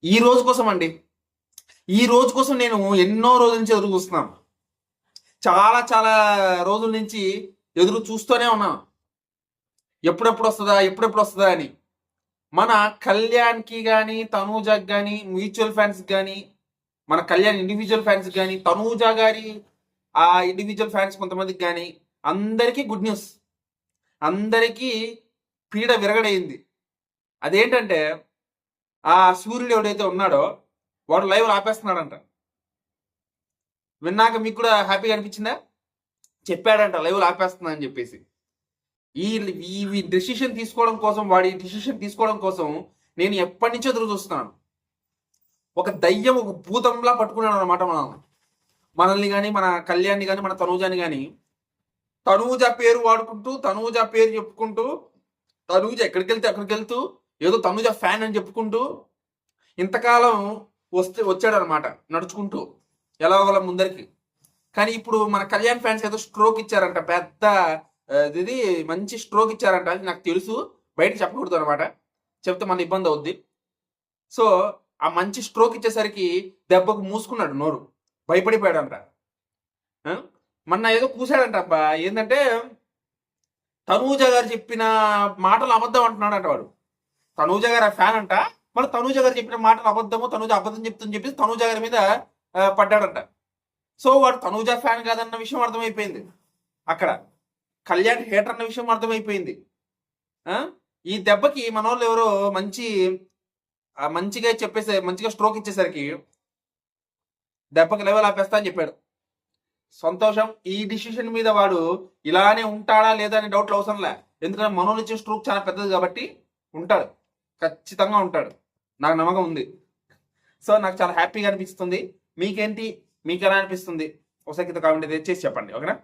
ఈ రోజు కోసం అండి. ఈ రోజు కోసం నేను ఎన్నో రోజుల నుంచి ఎదురు చూస్తున్నాను. చాలా చాలా రోజుల నుంచి ఎదురు చూస్తూనే ఉన్నాను. ఎప్పుడెప్పుడు వస్తదా? ఎప్పుడెప్పుడు వస్తదా? అని. మన కళ్యాణ్‌కి గాని, తనూజకి గాని, మ్యూచువల్ ఫ్యాన్స్‌కి గాని, మన కళ్యాణ్ ఇండివిడ్యువల్ ఫ్యాన్స్‌కి గాని, తనూజ గారి ఇండివిడ్యువల్ ఫ్యాన్స్ కొంతమందికి గాని, అందరికీ గుడ్ న్యూస్. అందరికీ పీడ విరగడయింది. అదేంటంటే, ఆ సూర్యుడు ఎవడైతే ఉన్నాడో, వాడు లైవ్‌లు ఆపేస్తున్నాడంట. విన్నాక మీకు కూడా హ్యాపీగా అనిపించిందా? చెప్పాడంట లైవ్‌లు ఆపేస్తున్నా అని చెప్పేసి. ఈ ఈ డెసిషన్ తీసుకోవడం కోసం, వాడి డెసిషన్ తీసుకోవడం కోసం నేను ఎప్పటి నుంచో ఎదురు చూస్తున్నాను. ఒక దయ్యం, ఒక భూతంలా పట్టుకున్నాడు అనమాట మనల్ని కానీ, మన కళ్యాణ్ని కానీ, మన తనూజని కానీ. తనూజ పేరు వాడుకుంటూ, తనూజ పేరు చెప్పుకుంటూ, తనూజ ఎక్కడికి వెళ్తూ ఏదో తనూజ ఫ్యాన్ అని చెప్పుకుంటూ ఇంతకాలం వచ్చాడనమాట నడుచుకుంటూ ఎలాగోలా ముందరికి. కానీ ఇప్పుడు మన కళ్యాణ్ ఫ్యాన్స్ ఏదో స్ట్రోక్ ఇచ్చారంట, పెద్ద ఇది మంచి స్ట్రోక్ ఇచ్చారంట. అది నాకు తెలుసు, బయట చెప్పకూడదు అనమాట, చెప్తే మన ఇబ్బంది అవుద్ది. సో ఆ మంచి స్ట్రోక్ ఇచ్చేసరికి దెబ్బకు మూసుకున్నాడు నోరు, భయపడిపోయాడంట. మొన్న ఏదో కూసాడంట అబ్బా, ఏంటంటే తనూజ గారు చెప్పిన మాటలు అబద్ధం అంటున్నాడంట వాడు. తనూజ గారు ఆ ఫ్యాన్ అంట, మరి తనూజ గారు చెప్పిన మాటలు అబద్ధము, తనూజ అబద్ధం చెప్తుందని చెప్పి తనూజ గారి మీద పడ్డాడంట. సో వాడు తనూజ ఫ్యాన్ కాదన్న విషయం అర్థమైపోయింది. అక్కడ కళ్యాణ్ హేటర్ అన్న విషయం అర్థమైపోయింది. ఈ దెబ్బకి మనోళ్ళు ఎవరో మంచిగా చెప్పేసి మంచిగా స్ట్రోక్ ఇచ్చేసరికి దెబ్బకి లెవెల్ ఆపేస్తా అని చెప్పాడు. సంతోషం. ఈ డిసిషన్ మీద వాడు ఇలానే ఉంటాడా లేదా అనే డౌట్లు అవసరంలే. ఎందుకంటే మనోళ్ళు ఇచ్చే స్ట్రోక్ చాలా పెద్దది కాబట్టి ఉంటాడు, ఖచ్చితంగా ఉంటాడు, నాకు నమ్మకం ఉంది. సో నాకు చాలా హ్యాపీగా అనిపిస్తుంది. మీకేంటి, మీకు ఎలా అనిపిస్తుంది? ఒకసారి కింద కామెంట్ చేసి చెప్పండి, ఓకేనా?